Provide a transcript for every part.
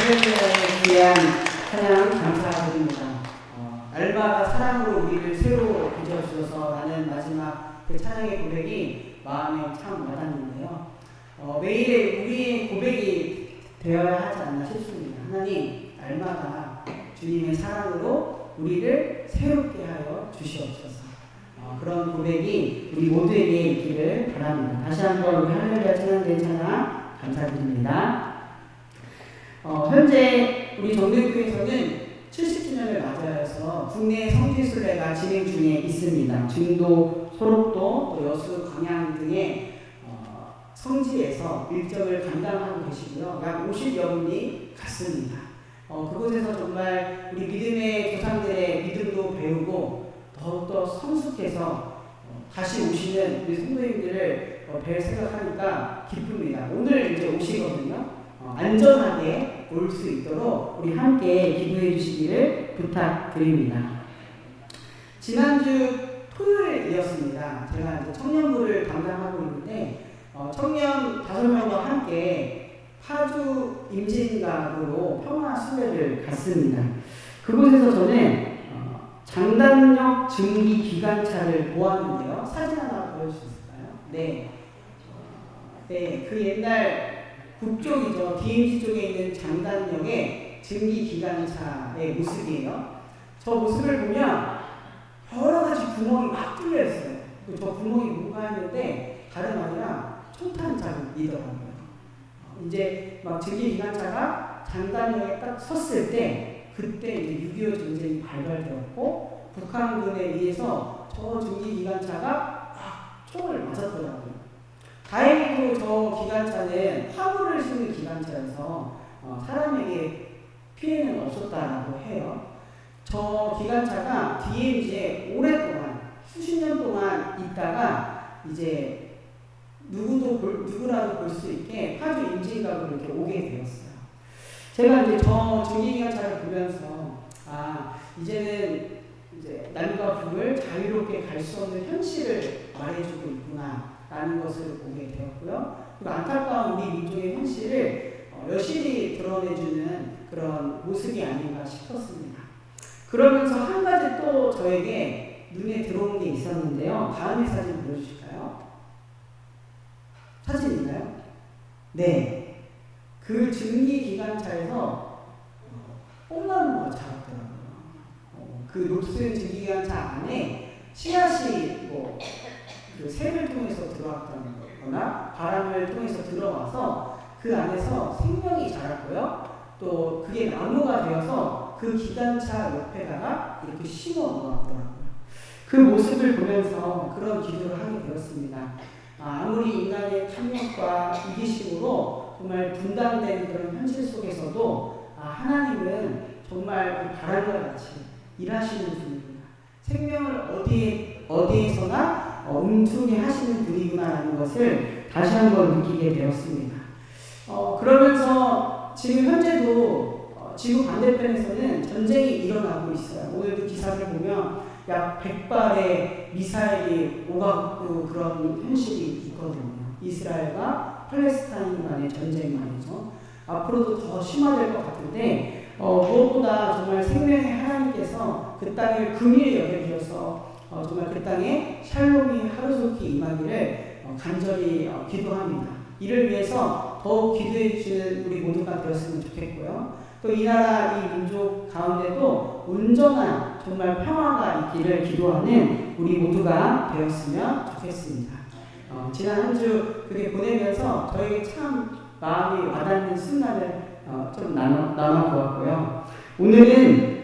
할렐루야에 귀한 찬양 감사드립니다. 날마다 사랑으로 우리를 새로 빚어주셔서 라는 마지막 그 찬양의 고백이 마음에 참 와닿는데요. 매일 우리의 고백이 되어야 하지 않나 싶습니다. 하나님, 날마다 주님의 사랑으로 우리를 새롭게 하여 주시옵소서. 그런 고백이 우리 모두에게 있기를 바랍니다. 다시 한번 우리 할렐루야 찬양된 찬양 감사드립니다. 현재 우리 정대교회에서는 70주년을 맞이하여서 국내 성지순례가 진행 중에 있습니다. 중도, 소록도, 또 여수, 광양 등의 성지에서 일정을 감당하고 계시고요. 약 50여 분이 갔습니다. 그곳에서 정말 우리 믿음의 조상들의 믿음도 배우고 더욱더 성숙해서 다시 오시는 우리 성도님들을 뵐 생각하니까 기쁩니다. 오늘 이제 오시거든요. 안전하게 올 수 있도록 우리 함께 기도해 주시기를 부탁드립니다. 지난주 토요일이었습니다. 제가 이제 청년부를 담당하고 있는데 청년 5명과 함께 파주 임진각으로 평화순례를 갔습니다. 그곳에서 저는 장단역 증기 기관차를 보았는데요. 사진 하나 보여줄 수 있을까요? 네. 그 옛날 북쪽이죠. DMZ 쪽에 있는 장단역의 증기 기관차의 모습이에요. 저 모습을 보면 여러 가지 구멍이 막 뚫려 있어요. 저 구멍이 뭔가 했는데 다름 아니라 총탄 자국이더라고요. 이제 막 증기 기관차가 장단역에 딱 섰을 때 그때 이제 6.25 전쟁이 발발되었고 북한군에 의해서 저 증기 기관차가 총을 맞았더라고요. 다행히도 저 기관차는 화물을 싣는 기관차여서 사람에게 피해는 없었다라고 해요. 저 기관차가 DMZ에 오랫동안 수십 년 동안 있다가 이제 누구라도 볼 수 있게 파주 임진각으로 이렇게 오게 되었어요. 제가 이제 저 증기기관차를 보면서 이제는 이제 남과 북을 자유롭게 갈 수 없는 현실을 말해주고 있구나 라는 것을 보게 되었고요. 그리고 안타까운 우리 민족의 현실을 여실히 드러내주는 그런 모습이 아닌가 싶었습니다. 그러면서 한 가지 또 저에게 눈에 들어온 게 있었는데요. 다음의 사진 보여주실까요? 사진 있나요? 네. 그 증기기관차에서 뽕나무가 자랐더라고요. 그 녹슨 증기기관차 안에 씨앗이 그 샘을 통해서 들어왔거나 바람을 통해서 들어와서 그 안에서 생명이 자랐고요. 또 그게 나무가 되어서 그 기관차 옆에다가 이렇게 심어 놓았더라고요. 그 모습을 보면서 그런 기도를 하게 되었습니다. 아무리 인간의 탐욕과 이기심으로 정말 분단된 그런 현실 속에서도 하나님은 정말 그 바람과 같이 일하시는 분이구나. 생명을 어디에서나 음투게 하시는 분이구나라는 것을 다시 한번 느끼게 되었습니다. 그러면서 지금 현재도 지구 반대편에서는 전쟁이 일어나고 있어요. 오늘도 기사를 보면 약 100발의 미사일이 오가고 그런 현실이 있거든요. 이스라엘과 팔레스타인 간의 전쟁 말이죠. 앞으로도 더 심화될 것 같은데 무엇보다 정말 생명의 하나님께서 그 땅을 긍휼히 여겨주셔서 정말 그 땅에 샬롬이 하루속히 임하기를 간절히 기도합니다. 이를 위해서 더욱 기도해 주시는 우리 모두가 되었으면 좋겠고요. 또 이 나라, 이 민족 가운데도 온전한 정말 평화가 있기를 기도하는 우리 모두가 되었으면 좋겠습니다. 지난 한 주 그게 보내면서 저에게 참 마음이 와닿는 순간을 좀 나눠보았고요. 오늘은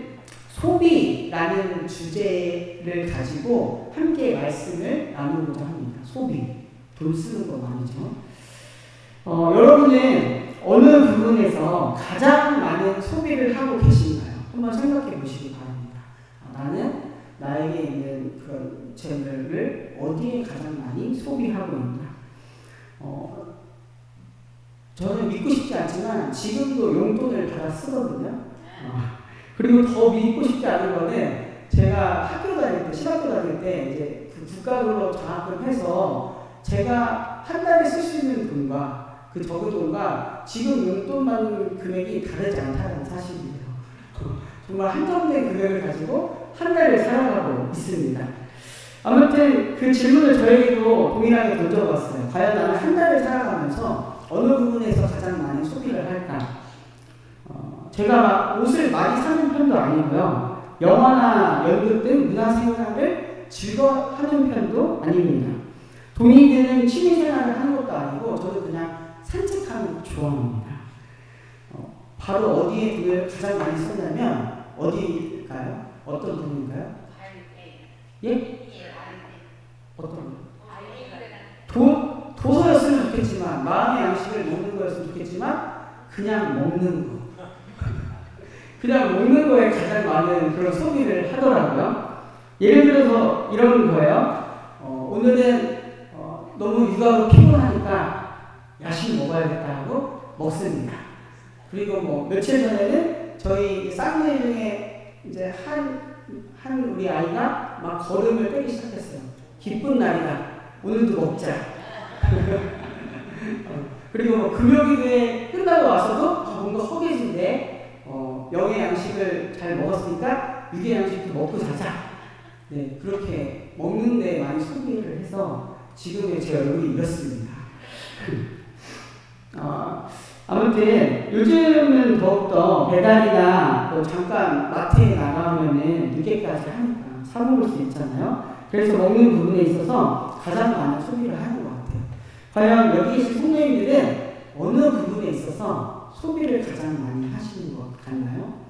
소비라는 주제를 가지고 함께 말씀을 나누고자 합니다. 소비, 돈 쓰는 거 아니죠? 여러분은 어느 부분에서 가장 많은 소비를 하고 계신가요? 한번 생각해 보시기 바랍니다. 나는 나에게 있는 그런 재물을 어디에 가장 많이 소비하고 있나? 저는 믿고 싶지 않지만 지금도 용돈을 받아 쓰거든요. 그리고 더 믿고 싶지 않은 거는 제가 학교 다닐 때, 신학교 다닐 때 이제 그 국가별로 장학금 해서 제가 한 달에 쓸 수 있는 돈과 그 적은 돈과 지금 용돈 받는 금액이 다르지 않다는 사실이에요. 정말 한정된 금액을 가지고 한 달을 살아가고 있습니다. 아무튼 그 질문을 저에게도 동일하게 던져봤어요. 과연 나는 한 달을 살아가면서 어느 부분에서 가장 많은 소비를 할까? 제가 막 옷을 많이 사는 편도 아니고요. 영화나 연극 등 문화생활을 즐거워하는 편도 아닙니다. 돈이 드는 취미생활을 하는 것도 아니고 저는 그냥 산책하는 거 좋아합니다. 바로 어디에 돈을 가장 많이 썼냐면 어디일까요? 어떤 돈인가요? 예? 어떤 도서였으면 좋겠지만 마음의 양식을 먹는 거였으면 좋겠지만 그냥 먹는 거 그냥 먹는 거에 가장 많은 그런 소비를 하더라고요. 예를 들어서 이런 거예요. 오늘은 너무 육아로 피곤하니까 야식 먹어야겠다 하고 먹습니다. 그리고 뭐 며칠 전에는 저희 쌍둥이 중에 이제 한 우리 아이가 막 걸음을 떼기 시작했어요. 기쁜 날이다. 오늘도 먹자. 그리고 뭐 금요일에 끝나고 와서도 뭔가 허기진데 영의 양식을 잘 먹었으니까 육의 양식도 먹고 자자. 네, 그렇게 먹는데 많이 소비를 해서 지금의 제 얼굴이 이렇습니다. 아무튼 요즘은 더욱더 배달이나 또 잠깐 마트에 나가면은 늦게까지 하니까 사 먹을 수 있잖아요. 그래서 먹는 부분에 있어서 가장 많은 소비를 하는 것 같아요. 과연 여기 계신 성도님들은 어느 부분에 있어서 소비를 가장 많이 하시는 것 같나요?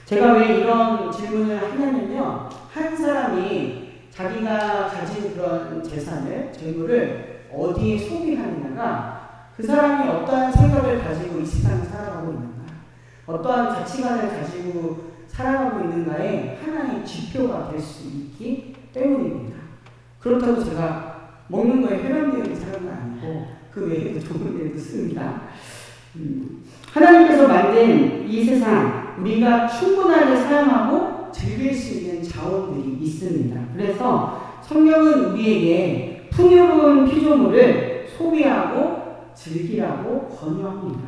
제가 왜 이런 질문을 하냐면요. 한 사람이 자기가 가진 그런 재물을 어디에 소비하느냐가 그 사람이 어떠한 생각을 가지고 이 세상을 살아가고 있는가, 어떠한 가치관을 가지고 살아가고 있는가의 하나의 지표가 될 수 있기 때문입니다. 그렇다고 제가 먹는 거에 회변되어 있는 사람은 아니고 그 외에도 좋은 일도 씁니다. 하나님께서 만든 이 세상, 우리가 충분하게 사용하고 즐길 수 있는 자원들이 있습니다. 그래서 성경은 우리에게 풍요로운 피조물을 소비하고 즐기라고 권유합니다.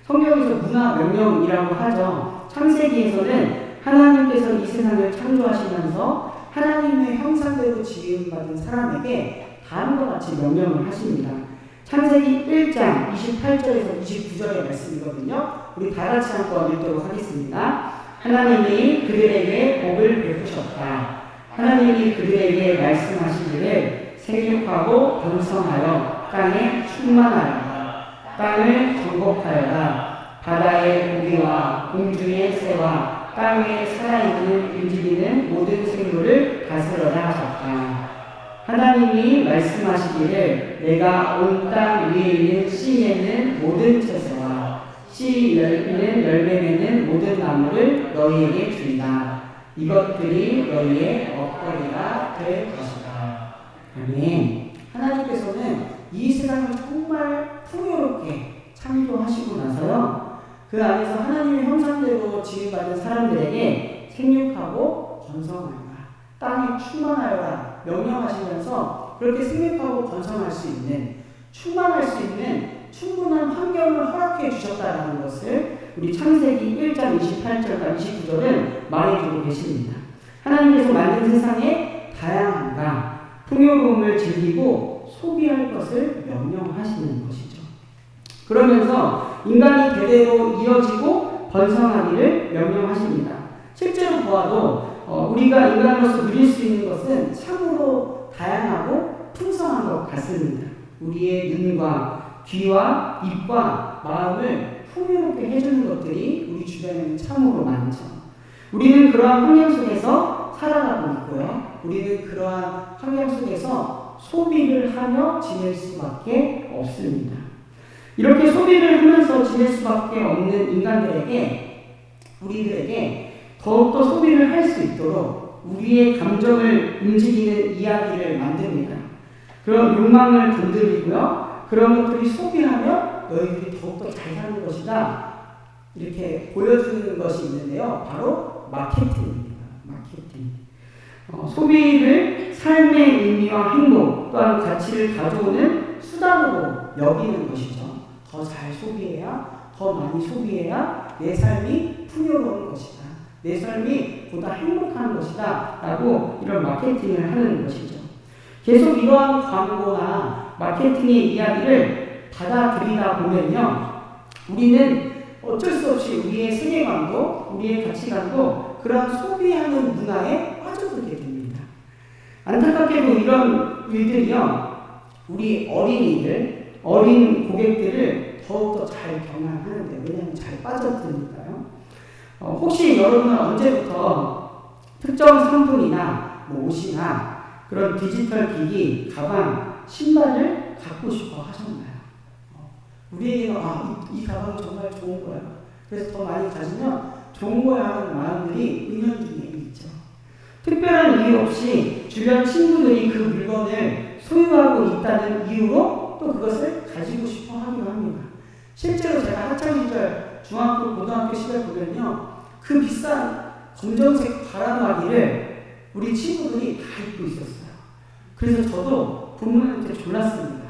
성경에서 문화 명령이라고 하죠. 창세기에서는 하나님께서 이 세상을 창조하시면서 하나님의 형상대로 지음받은 사람에게 다음과 같이 명령을 하십니다. 창세기 1장 28절에서 29절의 말씀이거든요. 우리 다 같이 한번 읽도록 하겠습니다. 하나님이 그들에게 복을 베푸셨다. 하나님이 그들에게 말씀하시기를 생육하고 번성하여 땅에 충만하여라. 땅을 정복하여라. 바다의 고기와 공중의 새와 땅에 살아있는 움직이는 모든 생물을 다스려라 하셨다. 하나님이 말씀하시기를 내가 온 땅 위에 있는 씨 맺는 모든 채소와 씨 열리는 열매 맺는 모든 나무를 너희에게 준다. 이것들이 너희의 먹거리가 될 것이다. 아멘. 하나님께서는 이 세상을 정말 풍요롭게 창조하시고 나서요, 그 안에서 하나님의 형상대로 지음받은 사람들에게 생육하고 번성하여라, 땅에 충만하여라 명령하시면서 그렇게 생육하고 번성할 수 있는, 충만할 수 있는 충분한 환경을 허락해 주셨다는 것을 우리 창세기 1장 28절과 29절은 말해주고 계십니다. 하나님께서 만든 세상의 다양함과 풍요로움을 즐기고 소비할 것을 명령하시는 것이죠. 그러면서 인간이 대대로 이어지고 번성하기를 명령하십니다. 실제로 보아도 우리가 인간으로서 누릴 수 있는 것은 참으로 다양하고 풍성한 것 같습니다. 우리의 눈과 귀와 입과 마음을 풍요롭게 해주는 것들이 우리 주변에는 참으로 많죠. 우리는 그러한 환경 속에서 살아가고 있고요. 우리는 그러한 환경 속에서 소비를 하며 지낼 수밖에 없습니다. 이렇게 소비를 하면서 지낼 수밖에 없는 인간들에게, 우리들에게 더욱더 소비를 할 수 있도록 우리의 감정을 움직이는 이야기를 만듭니다. 그런 욕망을 건드리고요. 그런 것들이 소비하며 너희들이 더욱더 잘 사는 것이다, 이렇게 보여주는 것이 있는데요. 바로 마케팅입니다. 마케팅. 소비를 삶의 의미와 행복 또한 가치를 가져오는 수단으로 여기는 것이죠. 더 잘 소비해야, 더 많이 소비해야 내 삶이 풍요로운 것이다. 내 삶이 보다 행복한 것이다. 라고 이런 마케팅을 하는 것이죠. 계속 이러한 광고나 마케팅의 이야기를 받아들이다 보면요, 우리는 어쩔 수 없이 우리의 세계관도, 우리의 가치관도 그런 소비하는 문화에 빠져들게 됩니다. 안타깝게도 이런 일들이요, 우리 어린이들, 어린 고객들을 더욱더 잘 경향하는데, 왜냐하면 잘 빠져드니까요. 혹시 여러분은 언제부터 특정 상품이나 뭐 옷이나 그런 디지털 기기, 가방, 신발을 갖고 싶어 하셨나요? 우리에게는 이 가방이 정말 좋은 거야. 그래서 더 많이 가지면 좋은 거야 하는 마음들이 은연중에 있죠. 특별한 이유 없이 주변 친구들이 그 물건을 소유하고 있다는 이유로 또 그것을 가지고 싶어 하기도 합니다. 실제로 제가 학창시절 중학교, 고등학교 시절 보면요, 그 비싼 검정색 바람막이를 우리 친구들이 다 입고 있었어요. 그래서 저도 부모님한테 졸랐습니다.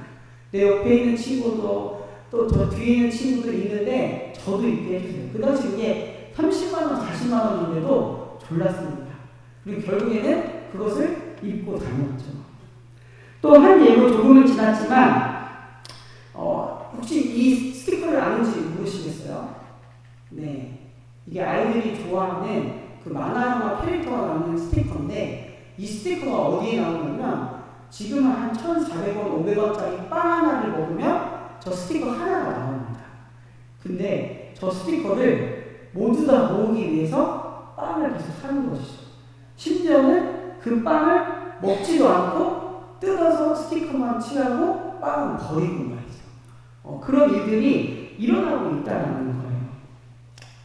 내 옆에 있는 친구도 또 저 뒤에 있는 친구들이 있는데 저도 입게 해주세요. 그 당시 이게 30만원, 40만원인데도 졸랐습니다. 그리고 결국에는 그것을 입고 다녔죠. 또 한 예로 조금은 지났지만 혹시 이 스티커를 아는지 모르시겠어요? 네, 이게 아이들이 좋아하는 그 만화영화 캐릭터가 나오는 스티커인데, 이 스티커가 어디에 나오냐면 지금은 한 1,400원, 500원짜리 빵 하나를 먹으면 저 스티커 하나가 나옵니다. 근데 저 스티커를 모두 다 모으기 위해서 빵을 계속 사는 것이죠. 심지어는 그 빵을 먹지도 않고 뜯어서 스티커만 칠하고 빵은 버리고 말이죠. 그런 일들이 일어나고 있다는 거예요.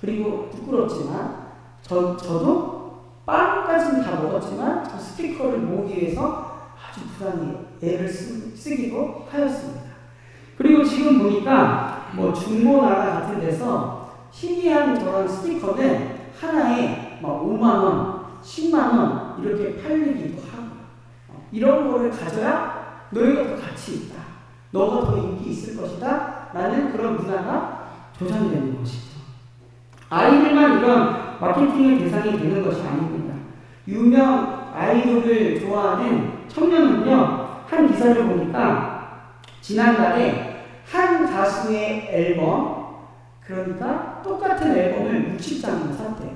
그리고 부끄럽지만 저도 빵까지는 다 먹었지만 저 스티커를 모으기 위해서 아주 부단히 애를 쓰기도 하였습니다. 그리고 지금 보니까 뭐 중고나라 같은 데서 희귀한 저런 스티커는 하나에 막 5만원, 10만원 이렇게 팔리기도 하고, 이런 거를 가져야 너희가 더 가치 있다, 너가 더 인기 있을 것이다 라는 그런 문화가 조장되는 것이죠. 아이들만 이런 마케팅의 대상이 되는 것이 아닙니다. 유명 아이돌을 좋아하는 청년은요, 한 기사를 보니까 지난달에 한 가수의 앨범, 그러니까 똑같은 앨범을 60장이나 샀대요.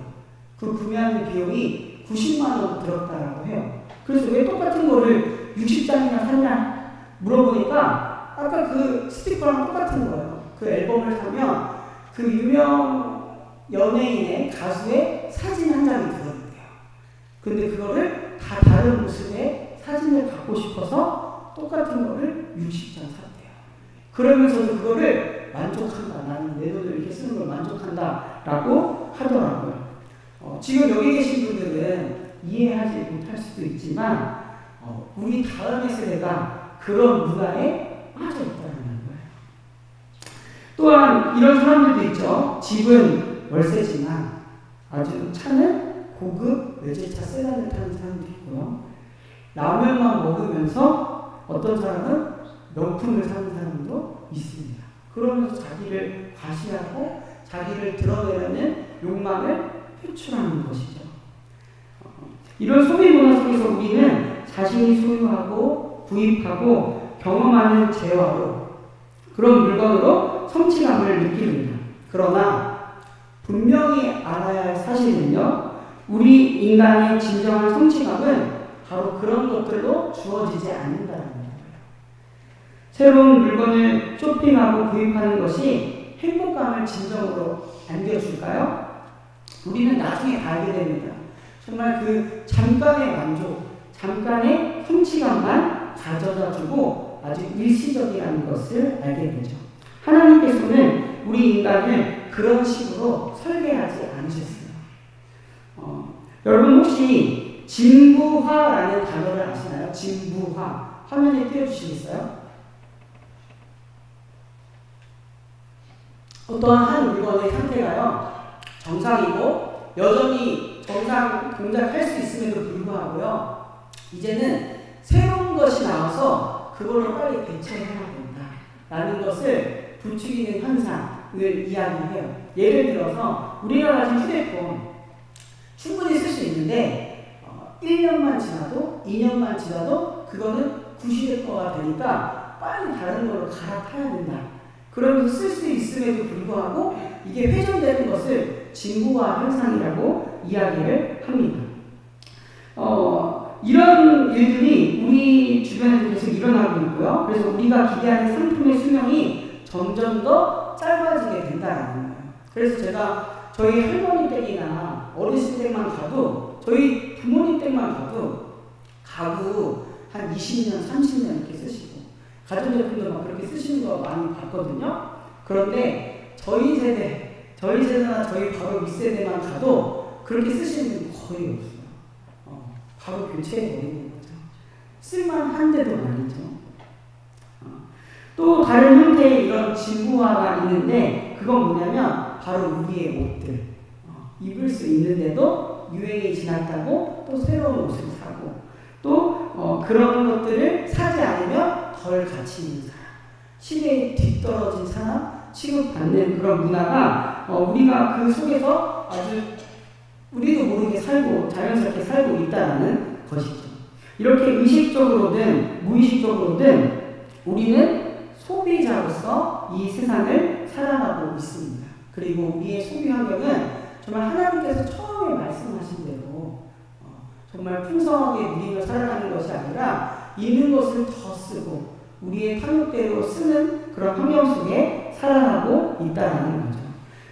그 구매하는 비용이 90만원 들었다라고 해요. 그래서 왜 똑같은 거를 60장이나 샀냐 물어보니까 아까 그 스티커랑 똑같은 거예요. 그 앨범을 사면 그 유명 연예인의 가수의 사진 한 장이 들었대요. 근데 그거를 다 다른 모습의 사진을 갖고 싶어서 똑같은 거를 60장 샀대요. 그러면서도 그거를 만족한다. 나는 내 돈을 이렇게 쓰는 걸 만족한다. 라고 하더라고요. 지금 여기 계신 분들은 이해하지 못할 수도 있지만, 우리 다음의 세대가 그런 문화에 빠져 있다는 거예요. 또한 이런 사람들도 있죠. 집은 월세지만 아주 차는 고급 외제차 세단을 타는 사람도 있고요. 라면만 먹으면서 어떤 사람은 명품을 사는 사람도 있습니다. 그러면서 자기를 과시하고 자기를 드러내려는 욕망을 표출하는 것이죠. 이런 소비 문화 속에서 우리는 자신이 소유하고 구입하고 경험하는 재화로, 그런 물건으로 성취감을 느낍니다. 그러나 분명히 알아야 할 사실은요, 우리 인간의 진정한 성취감은 바로 그런 것들로 주어지지 않는다는 거예요. 새로운 물건을 쇼핑하고 구입하는 것이 행복감을 진정으로 안겨줄까요? 우리는 나중에 다 알게 됩니다. 정말 그 잠깐의 만족, 잠깐의 성취감만 가져다주고 아주 일시적이라는 것을 알게 되죠. 하나님께서는 우리 인간을 그런 식으로 설계하지 않으셨어요. 여러분 혹시 진부화라는 단어를 아시나요? 진부화. 화면에 띄워주시겠어요? 어떠한 한 물건의 상태가요, 정상이고 여전히 정상 동작할 수 있음에도 불구하고요, 이제는 새로운 것이 나와서 그걸로 빨리 대처해야 된다 라는 것을 부추기는 현상을 이야기해요. 예를 들어서 우리가 가진 휴대폰 충분히 쓸 수 있는데 1년만 지나도 2년만 지나도 그거는 구시대거가 되니까 빨리 다른 걸로 갈아타야 된다. 그러면서 쓸 수 있음에도 불구하고 이게 회전되는 것을 진부화 현상이라고 이야기를 합니다. 이런 일들이 우리 주변에도 계속 일어나고 있고요. 그래서 우리가 기대하는 상품의 수명이 점점 더 짧아지게 된다는 거예요. 그래서 제가 저희 할머니 댁이나 어르신 댁만 가도, 저희 부모님 댁만 가도 가구 한 20년, 30년 이렇게 쓰시고 가전제품도 막 그렇게 쓰시는 거 많이 봤거든요. 그런데 저희 세대나 저희 바로 윗세대만 가도 그렇게 쓰시는 분 거의 없어요. 바로 교체해버리는 거죠. 쓸만한데도 아니죠. 또 다른 형태의 이런 진부화가 있는데 그건 뭐냐면 바로 우리의 옷들. 입을 수 있는데도 유행이 지났다고 또 새로운 옷을 사고 또 그런 것들을 사지 않으면 덜 가치 있는 사람, 시대에 뒤떨어진 사람 취급받는 그런 문화가 우리가 그 속에서 아주 우리도 모르게 살고 자연스럽게 살고 있다는 것이죠. 이렇게 의식적으로든 무의식적으로든 우리는 소비자로서 이 세상을 살아가고 있습니다. 그리고 우리의 소비 환경은 정말 하나님께서 처음에 말씀하신 대로 정말 풍성하게 누리며 살아가는 것이 아니라 있는 것을 더 쓰고 우리의 탐욕대로 쓰는 그런 환경 속에 살아가고 있다는 거죠.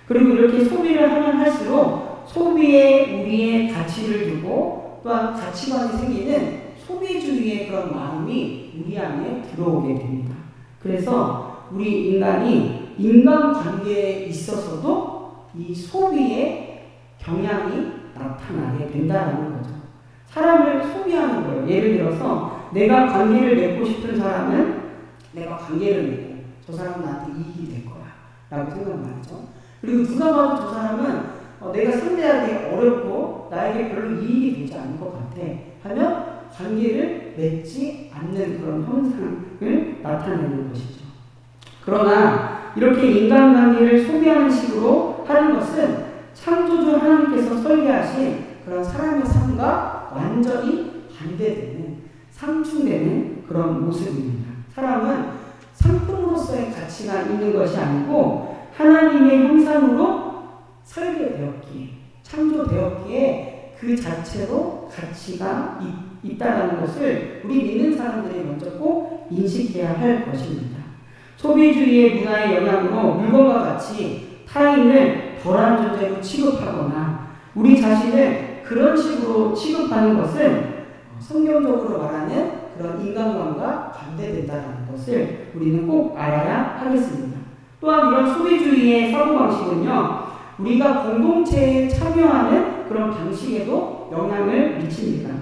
그리고 이렇게 소비를 하면 할수록 소비에 우리의 가치를 두고 또한 가치관이 생기는 소비주의의 그런 마음이 우리 안에 들어오게 됩니다. 그래서 우리 인간이 인간관계에 있어서도 이 소비의 경향이 나타나게 된다는 거죠. 사람을 소비하는 거예요. 예를 들어서 내가 관계를 맺고 싶은 사람은 내가 관계를 맺고 저 사람은 나한테 이익이 될 거야 라고 생각을 하죠. 그리고 누가 봐도 저 사람은 내가 상대하기 어렵고 나에게 별로 이익이 되지 않을 것 같아 하면 관계를 맺지 않는 그런 현상을 나타내는 것이죠. 그러나 이렇게 인간관계를 소비하는 식으로 하는 것은 창조주 하나님께서 설계하신 그런 사람의 삶과 완전히 반대되는, 상충되는 그런 모습입니다. 사람은 상품으로서의 가치가 있는 것이 아니고 하나님의 형상으로 설계되었기에, 창조되었기에 그 자체로 가치가 있다는 것을 우리 믿는 사람들이 먼저 꼭 인식해야 할 것입니다. 소비주의의 문화의 영향으로 물건과 같이 타인을 덜한 존재로 취급하거나 우리 자신을 그런 식으로 취급하는 것은 성경적으로 말하는 그런 인간관과 반대된다는 것을 우리는 꼭 알아야 하겠습니다. 또한 이런 소비주의의 사고방식은요, 우리가 공동체에 참여하는 그런 방식에도 영향을 미칩니다.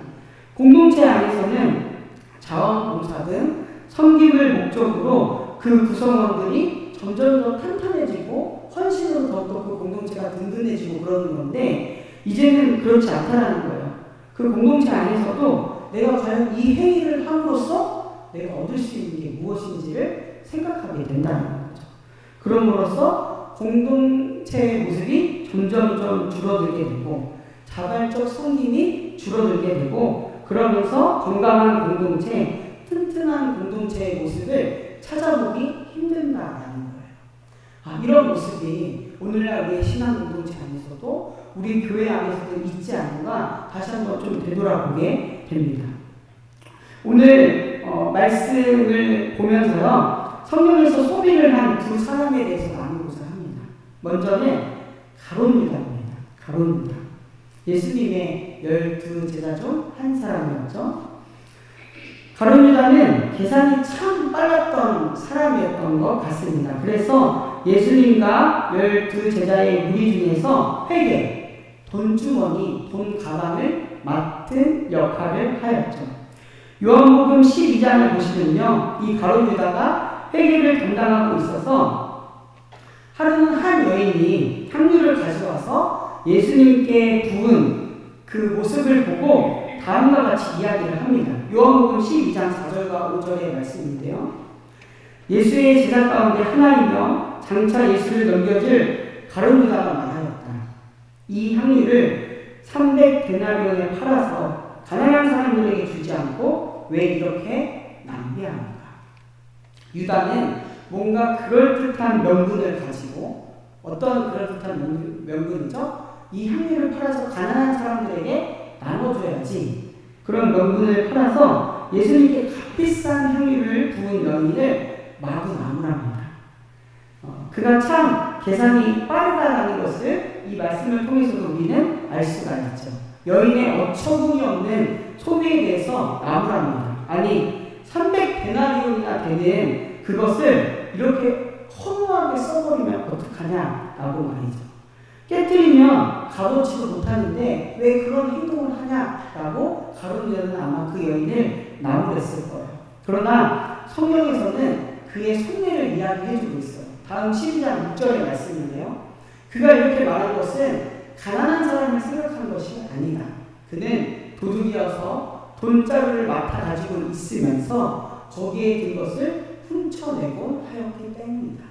공동체 안에서는 자원봉사 등 섬김을 목적으로 그 구성원들이 점점 더 탄탄해지고 헌신으로 더욱더 그 공동체가 든든해지고 그러는 건데 이제는 그렇지 않다는 거예요. 그 공동체 안에서도 내가 과연 이 행위를 함으로써 내가 얻을 수 있는 게 무엇인지를 생각하게 된다는 거죠. 그럼으로써 공동체의 모습이 점점 줄어들게 되고 자발적 섬김이 줄어들게 되고 그러면서 건강한 공동체, 튼튼한 공동체의 모습을 찾아보기 힘든다라는 거예요. 이런 모습이 오늘날 우리의 신앙 공동체 안에서도 우리 교회 안에서도 있지 않은가 다시 한번 좀 되돌아보게 됩니다. 오늘 말씀을 보면서요, 성경에서 소비를 한 두 사람에 대해서 나누고자 합니다. 먼저는 가룟 유다입니다. 가룟 유다. 예수님의 12 제자 중 한 사람이었죠. 가룟 유다는 계산이 참 빨랐던 사람이었던 것 같습니다. 그래서 예수님과 12 제자의 무리 중에서 회계, 돈주머니, 돈 가방을 맡은 역할을 하였죠. 요한복음 12장을 보시면요, 이 가룟 유다가 회계를 담당하고 있어서 하루는 한 여인이 향유를 가져와서 예수님께 부은 그 모습을 보고 다음과 같이 이야기를 합니다. 요한복음 12장 4절과 5절의 말씀인데요. 예수의 제자 가운데 하나이며 장차 예수를 넘겨줄 가룟 유다가 말하였다. 이 향유를 300데나리온에 팔아서 가난한 사람들에게 주지 않고 왜 이렇게 낭비하는가? 유다는 뭔가 그럴듯한 명분을 가지고, 어떤 그럴듯한 명분이죠? 이 향유를 팔아서 가난한 사람들에게 나눠줘야지. 그런 명분을 팔아서 예수님께 값비싼 향유를 부은 여인을 마구 나무랍니다. 그가 참 계산이 빠르다라는 것을 이 말씀을 통해서도 우리는 알 수가 있죠. 여인의 어처구니 없는 소비에 대해서 나무랍니다. 아니 300데나리온이나 되는 그것을 이렇게 허무하게 써버리면 어떡하냐라고 말이죠. 깨뜨리면 값어치도 못하는데 왜 그런 행동을 하냐라고 가룟 유다는 아마 그 여인을 나무랬을 거예요. 그러나 성경에서는 그의 속내를 이야기해주고 있어요. 다음 12장 6절의 말씀인데요. 그가 이렇게 말한 것은 가난한 사람을 생각한 것이 아니다. 그는 도둑이어서 돈자루를 맡아 가지고 있으면서 거기에 든 것을 훔쳐내곤 하였기 때문이다.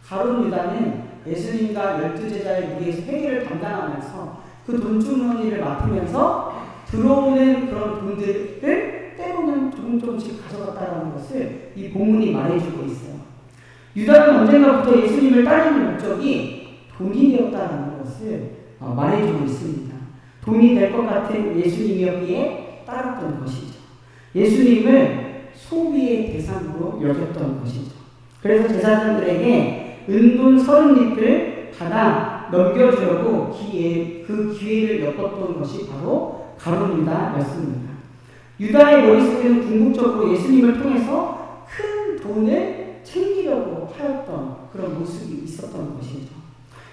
가룟 유다는 예수님과 12제자의 무리에서 회개를 담당하면서 그 돈주머니를 맡으면서 들어오는 그런 돈들을 때로는 조금씩 가져갔다는 것을 이 본문이 말해주고 있어요. 유다는 언젠가부터 예수님을 따르는 목적이 돈이 되었다는 것을 말해주고 있습니다. 돈이 될 것 같은 예수님이었기에 따랐던 것이죠. 예수님을 소비의 대상으로 여겼던 것이죠. 그래서 제사장들에게 은돈 30립을 받아 넘겨주려고 그 기회를 엿봤던 것이 바로 가룟 유다였습니다. 유다의 머릿속에는 궁극적으로 예수님을 통해서 큰 돈을 챙기려고 하였던 그런 모습이 있었던 것이죠.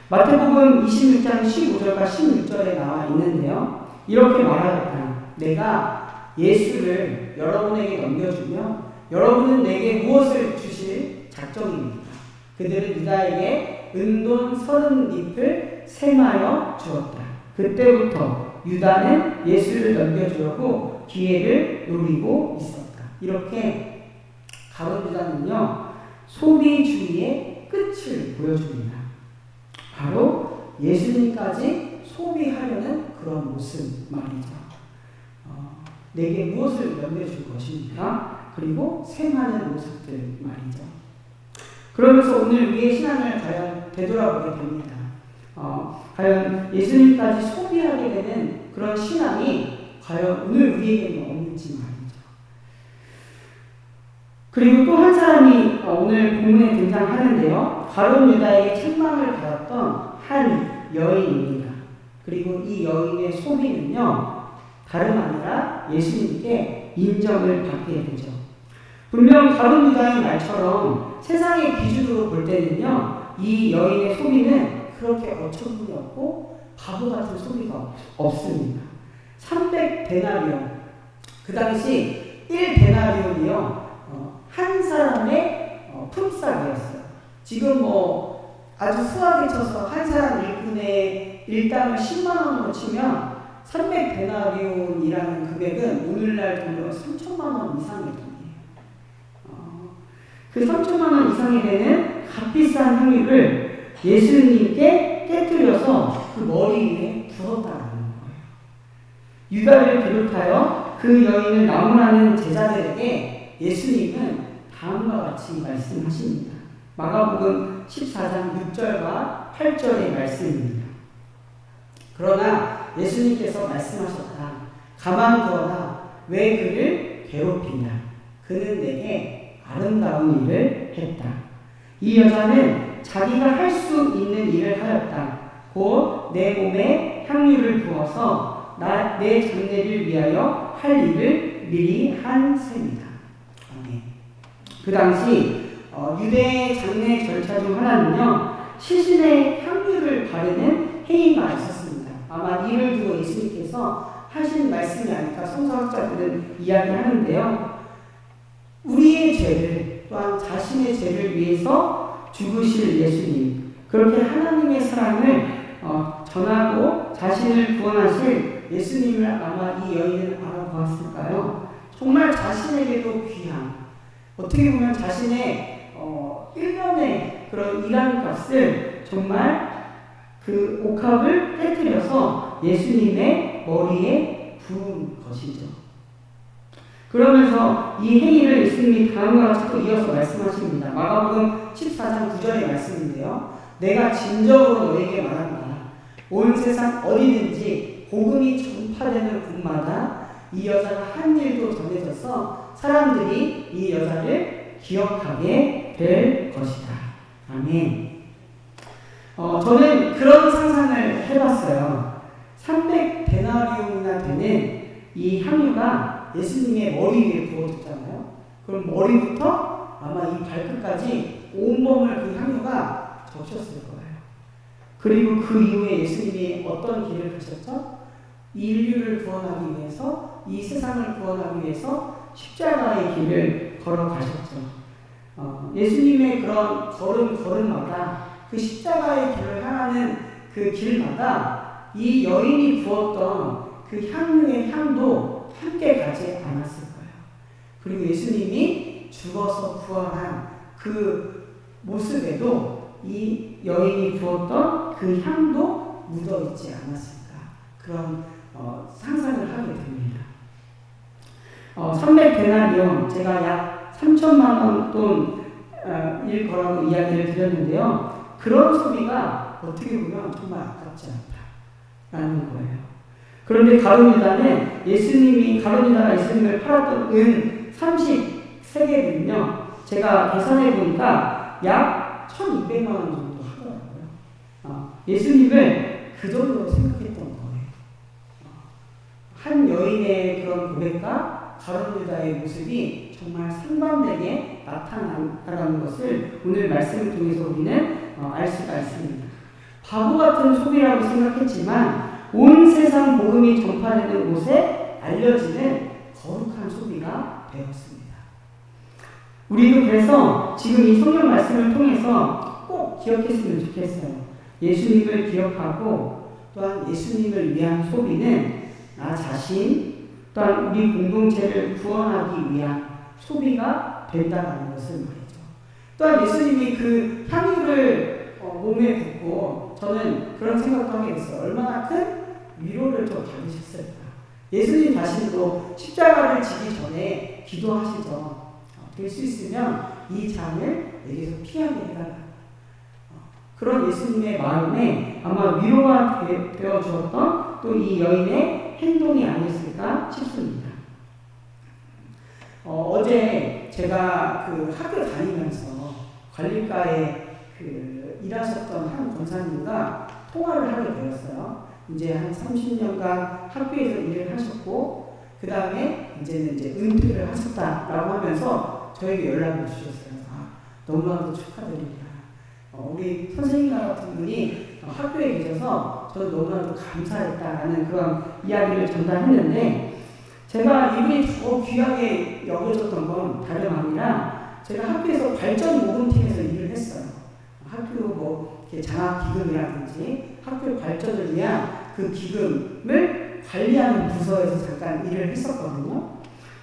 마태복음 26장 15절과 16절에 나와 있는데요. 이렇게 말하였다. 내가 예수를 여러분에게 넘겨주며 여러분은 내게 무엇을 주실 작정입니까? 그들은 유다에게 은돈 30립을 세마여 주었다. 그때부터 유다는 예수를 넘겨주려고 기회를 노리고 있었다. 이렇게 가룟 유다는요, 소비주의의 끝을 보여줍니다. 바로 예수님까지 소비하려는 그런 모습 말이죠. 내게 무엇을 넘겨줄 것입니까? 그리고 생하는 모습들 말이죠. 그러면서 오늘 우리의 신앙을 과연 되돌아보게 됩니다. 과연 예수님까지 소비하게 되는 그런 신앙이 과연 오늘 우리에게는 없는지 말이죠. 그리고 또 한 사람이 오늘 본문에 등장하는데요. 가룟 유다에게 책망을 받았던 한 여인입니다. 그리고 이 여인의 소비는요, 다름 아니라 예수님께 인정을 받게 되죠. 분명 가룟 유다의 말처럼 세상의 기준으로 볼 때는요, 이 여인의 소비는 그렇게 어처구니 없고 바보 같은 소비가 없습니다. 300데나리온, 그 당시 1데나리온이요, 한 사람의 품삯이었어요. 지금 아주 수학에 쳐서 한 사람 일꾼의 일당을 10만 원으로 치면 300데나리온이라는 금액은 오늘날 돈으로 3천만 원 이상의 돈이에요. 그 3천만 원 이상이 되는 값비싼 향유를 예수님께 깨뜨려서 그 머리 위에 부었다는 거예요. 유다를 비롯하여 그 여인을 나무라는 제자들에게 예수님은 다음과 같이 말씀하십니다. 마가복음 14장 6절과 8절의 말씀입니다. 그러나 예수님께서 말씀하셨다. 가만두어라. 왜 그를 괴롭히냐. 그는 내게 아름다운 일을 했다. 이 여자는 자기가 할 수 있는 일을 하였다. 곧 내 몸에 향유를 부어서 내 장례를 위하여 할 일을 미리 한 셈이다. 그 당시 유대의 장례 절차 중 하나는요, 시신에 향유를 바르는 행위가 있었습니다. 아마 이를 두고 예수님께서 하신 말씀이 아닐까 성서학자들은 이야기하는데요. 우리의 죄를, 또한 자신의 죄를 위해서 죽으실 예수님, 그렇게 하나님의 사랑을 전하고 자신을 구원하실 예수님을 아마 이 여인은 알아보았을까요? 정말 자신에게도 귀한, 어떻게 보면 자신의 1년의 그런 일하는 값을 정말 그 옥합을 깨뜨려서 예수님의 머리에 부은 것이죠. 그러면서 이 행위를 예수님이 다음과 같이 또 이어서 말씀하십니다. 마가복음 14장 9절의 말씀인데요. 내가 진정으로 너에게 말한다. 온 세상 어디든지 복음이 전파되는 곳마다 이 여자가 한 일도 전해져서 사람들이 이 여자를 기억하게 될 것이다. 아멘. 저는 그런 상상을 해봤어요. 300데나리온이나 되는 이 향유가 예수님의 머리 위에 부어졌잖아요. 그럼 머리부터 아마 이 발끝까지 온몸을 그 향유가 적셨을 거예요. 그리고 그 이후에 예수님이 어떤 길을 가셨죠? 인류를 구원하기 위해서, 이 세상을 구원하기 위해서 십자가의 길을 걸어가셨죠. 예수님의 그런 걸음마다 그 십자가의 길을 향하는 그 길마다 이 여인이 부었던 그 향유의 향도 함께 가지 않았을 거예요. 그리고 예수님이 죽어서 부활한 그 모습에도 이 여인이 부었던 그 향도 묻어있지 않았을까. 그런 상상을 하게 됩니다. 300데나리온, 제가 약 3천만 원 돈일 거라고 이야기를 드렸는데요. 그런 소비가 어떻게 보면 정말 아깝지 않다라는 거예요. 그런데 가룟유다는 가룟유다가 예수님을 팔았던 은 33개는요, 제가 계산해 보니까 약 1,200만 원 정도 하더라고요. 예수님을 그 정도로 생각했던 거예요. 한 여인의 그런 고백과 가룟유다의 모습이 정말 상반되게 나타난다는 것을 오늘 말씀을 통해서 우리는 알 수가 있습니다. 바보 같은 소비라고 생각했지만 온 세상 복음이 전파되는 곳에 알려지는 거룩한 소비가 되었습니다. 우리도 그래서 지금 이 성경 말씀을 통해서 꼭 기억했으면 좋겠어요. 예수님을 기억하고 또한 예수님을 위한 소비는 나 자신 또한 우리 공동체를 구원하기 위한 소비가 된다는 것을 말이죠. 또한 예수님이 그 향유를 몸에 붓고 저는 그런 생각도 하게 됐어요. 얼마나 큰 위로를 좀 받으셨을까. 예수님 자신도 십자가를 지기 전에 기도하시죠. 될 수 있으면 이 잔을 내게서 피하게 해달라. 그런 예수님의 마음에 아마 위로가 되어 주었던 또 이 여인의 행동이 아니었을까 싶습니다. 어제 제가 그 학교 다니면서 관리과에 일하셨던 한 권사님과 통화를 하게 되었어요. 이제 한 30년간 학교에서 일을 하셨고, 그 다음에 이제는 은퇴를 하셨다라고 하면서 저에게 연락을 주셨어요. 너무나도 축하드립니다. 우리 선생님 같은 분이 학교에 계셔서 저는 너무나도 감사했다라는 그런 이야기를 전달했는데, 제가 이분이 더 귀하게 여겨졌던 건 다름 아니라 제가 학교에서 발전 모금팀에서 일을 했어요. 학교 장학기금이라든지 학교 발전을 위한 그 기금을 관리하는 부서에서 잠깐 일을 했었거든요.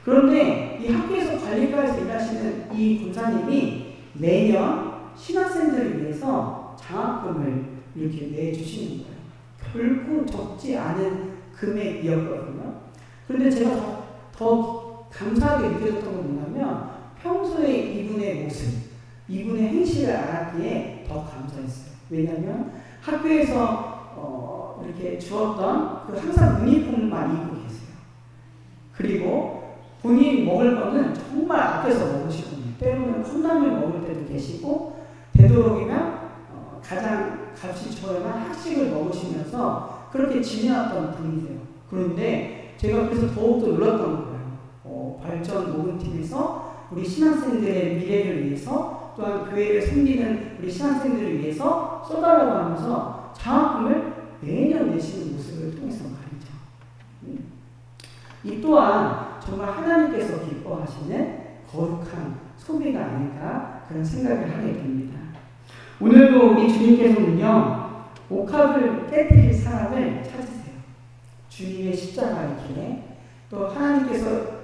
그런데 이 학교에서 관리과에서 일하시는 이 군사님이 매년 신학생들을 위해서 장학금을 이렇게 내주시는 거예요. 결코 적지 않은 금액이었거든요. 그런데 제가 더 감사하게 느껴졌던 건 뭐냐면 평소에 이분의 모습, 이분의 행실을 알았기에 더 감사했어요. 왜냐하면 학교에서 이렇게 주었던 그 항상 유니폼만 입고 계세요. 그리고 본인이 먹을 거는 정말 아껴서 먹으시거든요. 때로는 컵라면 먹을 때도 계시고, 되도록이면 가장 값이 저렴한 학식을 먹으시면서 그렇게 지내왔던 분이세요. 그런데 제가 그래서 더욱더 놀랐던 거예요. 발전 모금팀에서 우리 신학생들의 미래를 위해서 또한 교회를 섬기는 우리 신학생들을 위해서 써달라고 하면서 장학금을 매년 내시는 모습을 통해서 말이죠. 이 또한 정말 하나님께서 기뻐하시는 거룩한 소비가 아닐까 그런 생각을 하게 됩니다. 오늘도 우리 주님께서는요, 옥합을 깨뜨릴 사람을 찾으세요. 주님의 십자가의 길에 또 하나님께서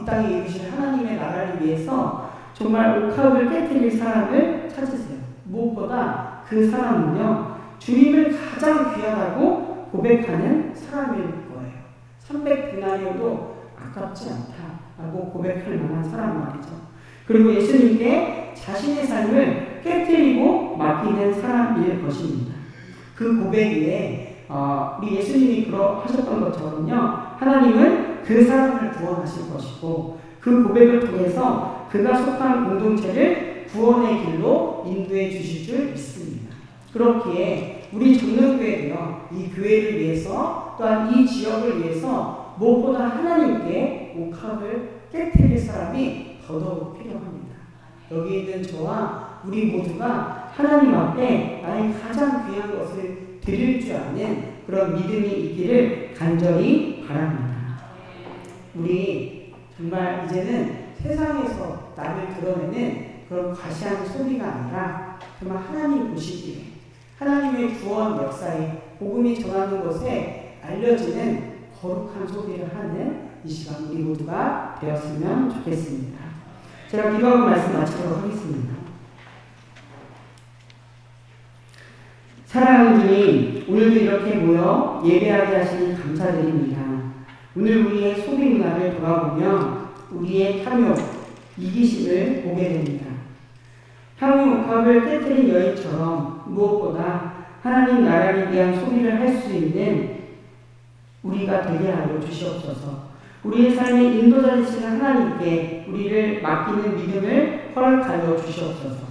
이 땅에 이루신 하나님의 나라를 위해서 정말 옥합을 깨뜨릴 사람을 찾으세요. 무엇보다 그 사람은요, 주님을 가장 귀하다고 고백하는 사람일 거예요. 300데나리온도 아깝지 않다라고 고백할 만한 사람 말이죠. 그리고 예수님께 자신의 삶을 깨뜨리고 맡기는 사람일 것입니다. 그 고백 위에 우리 예수님이 그러하셨던 것처럼요, 하나님은 그 사람을 구원하실 것이고 그 고백을 통해서 그가 속한 공동체를 구원의 길로 인도해 주실 줄 믿습니다. 그렇기에 우리 정릉교회도요, 이 교회를 위해서 또한 이 지역을 위해서 무엇보다 하나님께 옥합을 깨뜨릴 사람이 더더욱 필요합니다. 여기 있는 저와 우리 모두가 하나님 앞에 나의 가장 귀한 것을 드릴 줄 아는 그런 믿음이 있기를 간절히 바랍니다. 우리 정말 이제는 세상에서 나를 드러내는 그런 과시한 소리가 아니라 정말 하나님 보시기에 하나님의 구원 역사에 복음이 전하는 것에 알려지는 거룩한 소리를 하는 이 시간 우리 모두가 되었으면 좋겠습니다. 제가 기도하고 말씀 마치도록 하겠습니다. 사랑하는 주님, 오늘도 이렇게 모여 예배하게 하시니 감사드립니다. 오늘 우리의 소비 문화를 돌아보며 우리의 탐욕, 이기심을 보게 됩니다. 향유 옥합을 깨뜨린 여인처럼 무엇보다 하나님 나라를 위한 소비를 할 수 있는 우리가 되게 하여 주시옵소서. 우리의 삶의 인도자 되시는 하나님께 우리를 맡기는 믿음을 허락하여 주시옵소서.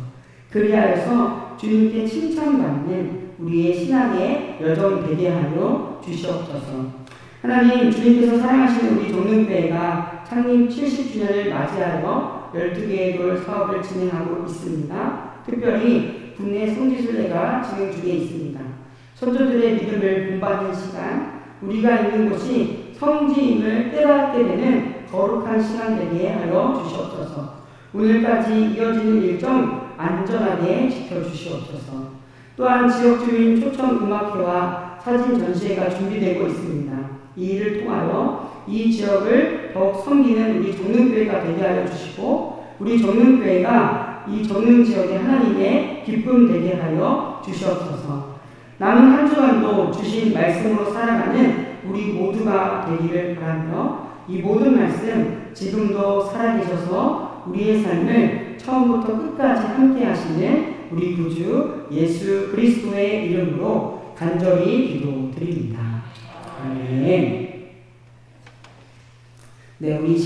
그리하여서 주님께 칭찬받는 우리의 신앙의 여정이 되게 하여 주시옵소서. 하나님, 주님께서 사랑하시는 우리 정릉교회가 창립 70주년을 맞이하여 12개의 돌 사업을 진행하고 있습니다. 특별히 국내 성지순례가 진행 중에 있습니다. 선조들의 믿음을 공부하는 시간, 우리가 있는 곳이 성지임을 깨닫게 되는 거룩한 시간 되게 하여 주시옵소서. 오늘까지 이어지는 일정 안전하게 지켜주시옵소서. 또한 지역 주민 초청 음악회와 사진 전시회가 준비되고 있습니다. 이 일을 통하여 이 지역을 더욱 섬기는 우리 정릉교회가 되게 하여 주시고 우리 정릉교회가 이 정릉 지역의 하나님의 기쁨 되게 하여 주시옵소서. 남은 한 주간도 주신 말씀으로 살아가는 우리 모두가 되기를 바라며 이 모든 말씀 지금도 살아계셔서 우리의 삶을 처음부터 끝까지 함께 하시는 우리 구주 예수 그리스도의 이름으로 간절히 기도드립니다. 아멘. 네, 우리